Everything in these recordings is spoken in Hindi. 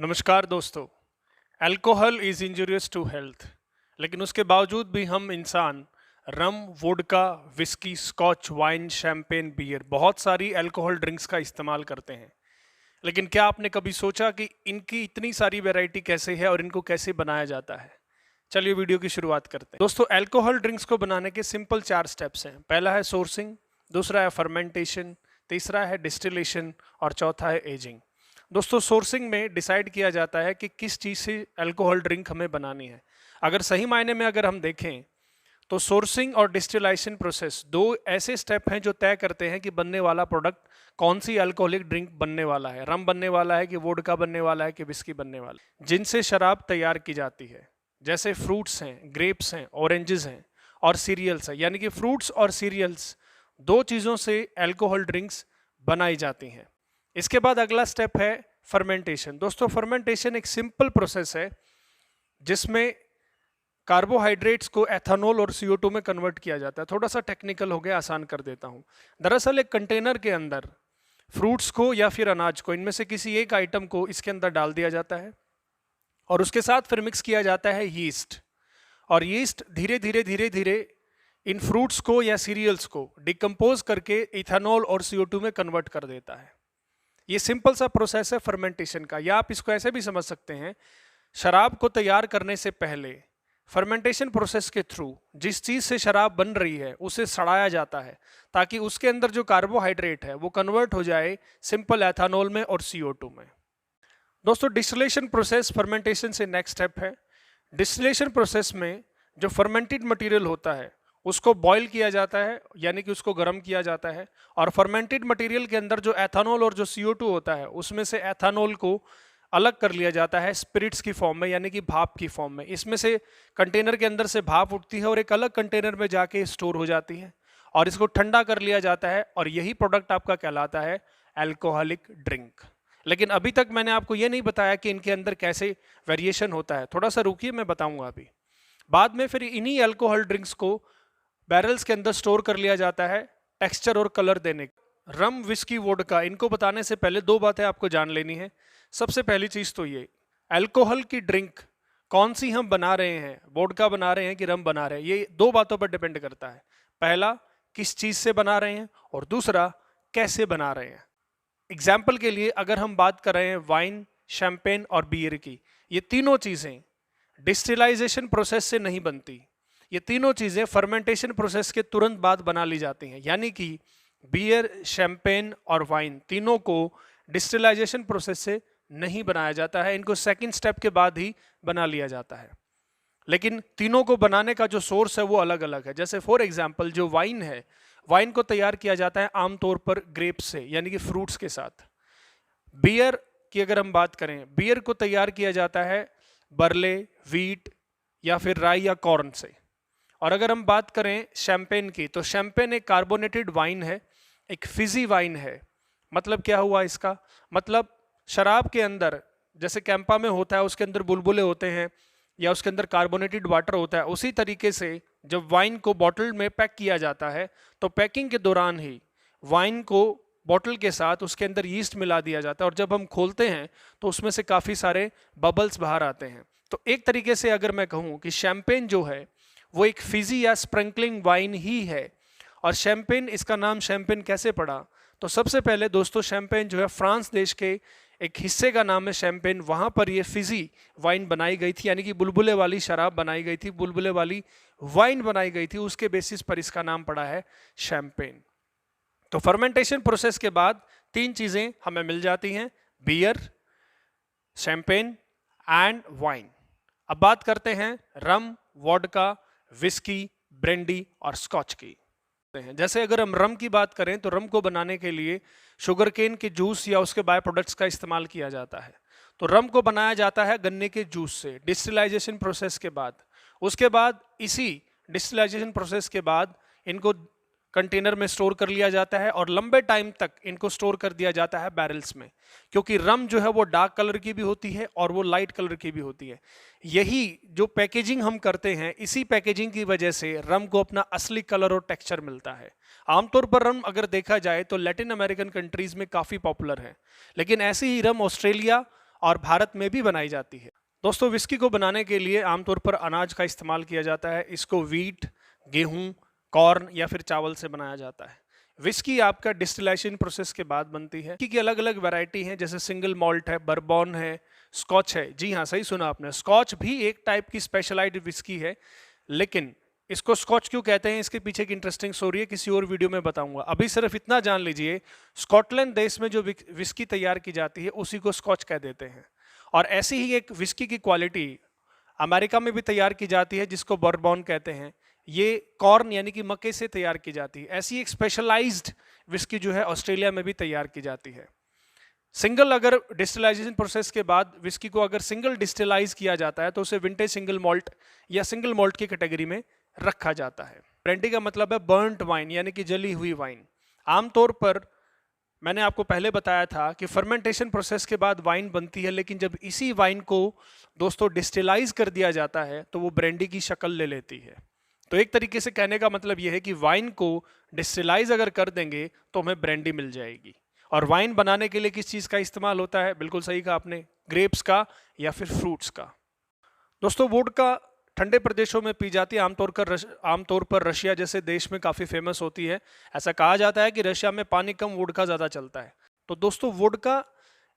नमस्कार दोस्तों। Alcohol is injurious to health, लेकिन उसके बावजूद भी हम इंसान rum, vodka, whisky, scotch, wine, champagne, beer बहुत सारी अल्कोहल ड्रिंक्स का इस्तेमाल करते हैं। लेकिन क्या आपने कभी सोचा कि इनकी इतनी सारी वैरायटी कैसे है और इनको कैसे बनाया जाता है? चलिए वीडियो की शुरुआत करते हैं। दोस्तों, अल्कोहल ड्रिंक्स को बनाने के सिंपल 4 स्टेप्स हैं। पहला है सोर्सिंग, दूसरा है फर्मेंटेशन, तीसरा है डिस्टिलेशन और चौथा है एजिंग। दोस्तों, सोर्सिंग में डिसाइड किया जाता है कि किस चीज़ से अल्कोहल ड्रिंक हमें बनानी है। अगर सही मायने में अगर हम देखें तो सोर्सिंग और डिस्टिलेशन प्रोसेस दो ऐसे स्टेप हैं जो तय करते हैं कि बनने वाला प्रोडक्ट कौन सी अल्कोहलिक ड्रिंक बनने वाला है, रम बनने वाला है कि वोडका बनने वाला है कि विस्की बनने वाला है, जिनसे शराब तैयार की जाती है। जैसे फ्रूट्स हैं, ग्रेप्स हैं, ऑरेंजेस हैं और सीरियल्स हैं। यानी कि फ्रूट्स और सीरियल्स दो चीज़ों से अल्कोहल ड्रिंक्स बनाई जाती हैं। इसके बाद अगला स्टेप है फर्मेंटेशन। दोस्तों, फर्मेंटेशन एक सिंपल प्रोसेस है जिसमें कार्बोहाइड्रेट्स को एथेनॉल और CO2 में कन्वर्ट किया जाता है। थोड़ा सा टेक्निकल हो गया, आसान कर देता हूँ। दरअसल एक कंटेनर के अंदर फ्रूट्स को या फिर अनाज को, इनमें से किसी एक आइटम को इसके अंदर डाल दिया जाता है और उसके साथ फिर मिक्स किया जाता है यीस्ट। और यीस्ट धीरे धीरे धीरे धीरे इन फ्रूट्स को या सीरियल्स को डिकम्पोज करके इथेनॉल और CO2 में कन्वर्ट कर देता है। ये सिंपल सा प्रोसेस है फर्मेंटेशन का। या आप इसको ऐसे भी समझ सकते हैं, शराब को तैयार करने से पहले फर्मेंटेशन प्रोसेस के थ्रू जिस चीज़ से शराब बन रही है उसे सड़ाया जाता है ताकि उसके अंदर जो कार्बोहाइड्रेट है वो कन्वर्ट हो जाए सिंपल एथेनॉल में और CO2 में। दोस्तों, डिस्टिलेशन प्रोसेस फर्मेंटेशन से नेक्स्ट स्टेप है। डिस्टिलेशन प्रोसेस में जो फर्मेंटेड मटेरियल होता है उसको बॉईल किया जाता है, यानी कि उसको गर्म किया जाता है, और फर्मेंटेड मटेरियल के अंदर जो एथेनॉल और जो CO2 होता है उसमें से एथेनॉल को अलग कर लिया जाता है स्पिरिट्स की फॉर्म में, यानी कि भाप की फॉर्म में। इसमें से कंटेनर के अंदर से भाप उठती है और एक अलग कंटेनर में जाके स्टोर हो जाती है और इसको ठंडा कर लिया जाता है और यही प्रोडक्ट आपका कहलाता है अल्कोहलिक ड्रिंक। लेकिन अभी तक मैंने आपको ये नहीं बताया कि इनके अंदर कैसे वेरिएशन होता है। थोड़ा सा रुकिए, मैं बताऊंगा अभी। बाद में फिर इन्हीं अल्कोहल ड्रिंक्स को बैरल्स के अंदर स्टोर कर लिया जाता है टेक्सचर और कलर देने। रम, विस्की, वोडका, इनको बताने से पहले दो बातें आपको जान लेनी है। सबसे पहली चीज़ तो ये, अल्कोहल की ड्रिंक कौन सी हम बना रहे हैं, वोडका बना रहे हैं कि रम बना रहे हैं, ये दो बातों पर डिपेंड करता है। पहला, किस चीज़ से बना रहे हैं, और दूसरा, कैसे बना रहे हैं। एग्जाम्पल के लिए अगर हम बात कर रहे हैं वाइन, शैम्पेन और बियर की, ये तीनों चीज़ें डिस्टिलाइजेशन प्रोसेस से नहीं बनती। ये तीनों चीज़ें फर्मेंटेशन प्रोसेस के तुरंत बाद बना ली जाती हैं। यानी कि बियर, शैम्पेन और वाइन तीनों को डिस्टिलाइजेशन प्रोसेस से नहीं बनाया जाता है, इनको सेकंड स्टेप के बाद ही बना लिया जाता है। लेकिन तीनों को बनाने का जो सोर्स है वो अलग अलग है। जैसे फॉर एग्जांपल जो वाइन है, वाइन को तैयार किया जाता है आमतौर पर ग्रेप्स से, यानी कि फ्रूट्स के साथ। बियर की अगर हम बात करें, बियर को तैयार किया जाता है बरले, वीट या फिर राई या कॉर्न से। और अगर हम बात करें शैम्पेन की, तो शैम्पेन एक कार्बोनेटेड वाइन है, एक फिजी वाइन है। मतलब क्या हुआ इसका मतलब, शराब के अंदर जैसे कैंपा में होता है उसके अंदर बुलबुले होते हैं या उसके अंदर कार्बोनेटेड वाटर होता है, उसी तरीके से जब वाइन को बॉटल में पैक किया जाता है तो पैकिंग के दौरान ही वाइन को बॉटल के साथ उसके अंदर यीस्ट मिला दिया जाता है और जब हम खोलते हैं तो उसमें से काफ़ी सारे बबल्स बाहर आते हैं। तो एक तरीके से अगर मैं कहूँ कि शैम्पेन जो है वो एक फिजी या स्प्रिंकलिंग वाइन ही है। और शैम्पेन, इसका नाम शैम्पेन कैसे पड़ा, तो सबसे पहले दोस्तों शैम्पेन जो है फ्रांस देश के एक हिस्से का नाम है शैम्पेन, वहाँ पर ये फिजी वाइन बनाई गई थी, यानी कि बुलबुले वाली शराब बनाई गई थी, बुलबुले वाली वाइन बनाई गई थी, उसके बेसिस पर इसका नाम पड़ा है शैम्पेन। तो फर्मेंटेशन प्रोसेस के बाद तीन चीज़ें हमें मिल जाती हैं, बियर, शैम्पेन एंड वाइन। अब बात करते हैं रम, वोडका, विस्की, ब्रेंडी और स्कॉच की। जैसे अगर हम रम की बात करें तो रम को बनाने के लिए शुगर केन के जूस या उसके बाय प्रोडक्ट्स का इस्तेमाल किया जाता है। तो रम को बनाया जाता है गन्ने के जूस से डिस्टिलाइजेशन प्रोसेस के बाद। उसके बाद इसी डिस्टिलाइजेशन प्रोसेस के बाद इनको कंटेनर में स्टोर कर लिया जाता है और लंबे टाइम तक इनको स्टोर कर दिया जाता है बैरल्स में, क्योंकि रम जो है वो डार्क कलर की भी होती है और वो लाइट कलर की भी होती है। यही जो पैकेजिंग हम करते हैं, इसी पैकेजिंग की वजह से रम को अपना असली कलर और टेक्सचर मिलता है। आमतौर पर रम अगर देखा जाए तो लैटिन अमेरिकन कंट्रीज में काफ़ी पॉपुलर है, लेकिन ऐसी ही रम ऑस्ट्रेलिया और भारत में भी बनाई जाती है। दोस्तों, विस्की को बनाने के लिए आमतौर पर अनाज का इस्तेमाल किया जाता है। इसको वीट, गेहूं, कॉर्न या फिर चावल से बनाया जाता है। विस्की आपका डिस्टिलेशन प्रोसेस के बाद बनती है। विस्की की अलग अलग वैरायटी हैं, जैसे सिंगल मॉल्ट है, बर्बॉन है, स्कॉच है। जी हाँ, सही सुना आपने, स्कॉच भी एक टाइप की स्पेशलाइज्ड विस्की है। लेकिन इसको स्कॉच क्यों कहते हैं, इसके पीछे की इंटरेस्टिंग स्टोरी है, किसी और वीडियो में बताऊंगा। अभी सिर्फ इतना जान लीजिए, स्कॉटलैंड देश में जो विस्की तैयार की जाती है उसी को स्कॉच कह देते हैं। और ऐसी ही एक विस्की की क्वालिटी अमेरिका में भी तैयार की जाती है, जिसको बर्बॉन कहते हैं। ये कॉर्न यानी कि मक्के से तैयार की जाती है। ऐसी एक स्पेशलाइज्ड विस्की जो है ऑस्ट्रेलिया में भी तैयार की जाती है। सिंगल अगर डिस्टिलाइजेशन प्रोसेस के बाद विस्की को अगर सिंगल डिस्टिलाइज किया जाता है तो उसे विंटेज सिंगल मॉल्ट या सिंगल मॉल्ट की कैटेगरी में रखा जाता है। ब्रांडी का मतलब है बर्न्ट वाइन यानी कि जली हुई वाइन। आमतौर पर मैंने आपको पहले बताया था कि फर्मेंटेशन प्रोसेस के बाद वाइन बनती है, लेकिन जब इसी वाइन को दोस्तों डिस्टिलाइज कर दिया जाता है तो वो ब्रांडी की शक्ल ले लेती है। तो एक तरीके से कहने का मतलब यह है कि वाइन को डिस्टिलाइज अगर कर देंगे तो हमें ब्रांडी मिल जाएगी। और वाइन बनाने के लिए किस चीज़ का इस्तेमाल होता है, बिल्कुल सही कहा आपने, ग्रेप्स का या फिर फ्रूट्स का। दोस्तों, वोडका ठंडे प्रदेशों में पी जाती है, आमतौर पर रशिया जैसे देश में काफ़ी फेमस होती है। ऐसा कहा जाता है कि रशिया में पानी कम, वोडका ज़्यादा चलता है। तो दोस्तों, वोडका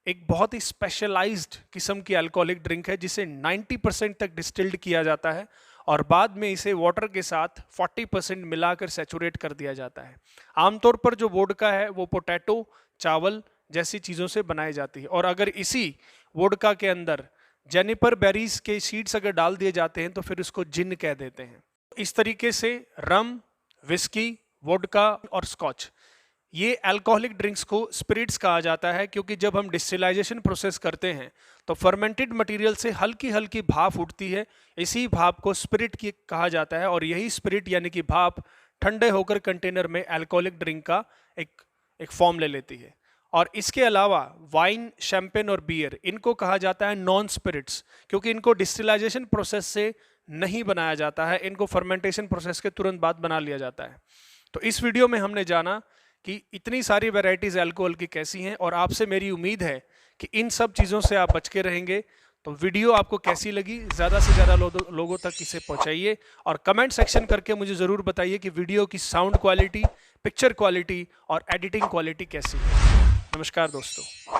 एक बहुत ही स्पेशलाइज्ड किस्म की अल्कोहलिक ड्रिंक है, जिसे 90% तक डिस्टिल्ड किया जाता है और बाद में इसे वाटर के साथ 40% मिलाकर सैचुरेट कर दिया जाता है। आमतौर पर जो वोडका है वो पोटैटो, चावल जैसी चीज़ों से बनाई जाती है। और अगर इसी वोडका के अंदर जेनिपर बेरीज के सीड्स अगर डाल दिए जाते हैं तो फिर उसको जिन कह देते हैं। इस तरीके से रम, विस्की, वोडका और स्कॉच, ये अल्कोहलिक ड्रिंक्स को स्पिरिट्स कहा जाता है, क्योंकि जब हम डिस्टिलाइजेशन प्रोसेस करते हैं तो फर्मेंटेड मटेरियल से हल्की हल्की भाप उठती है। इसी भाप को स्पिरिट की कहा जाता है और यही स्पिरिट यानी कि भाप ठंडे होकर कंटेनर में अल्कोहलिक ड्रिंक का एक फॉर्म ले लेती है। और इसके अलावा वाइन, शैंपेन और बियर, इनको कहा जाता है नॉन स्पिरिट्स, क्योंकि इनको डिस्टिलाइजेशन प्रोसेस से नहीं बनाया जाता है, इनको फर्मेंटेशन प्रोसेस के तुरंत बाद बना लिया जाता है। तो इस वीडियो में हमने जाना कि इतनी सारी वैरायटीज अल्कोहल की कैसी हैं, और आपसे मेरी उम्मीद है कि इन सब चीज़ों से आप बच के रहेंगे। तो वीडियो आपको कैसी लगी, ज़्यादा से ज़्यादा लोगों तक इसे पहुंचाइए और कमेंट सेक्शन करके मुझे ज़रूर बताइए कि वीडियो की साउंड क्वालिटी, पिक्चर क्वालिटी और एडिटिंग क्वालिटी कैसी है। नमस्कार दोस्तों।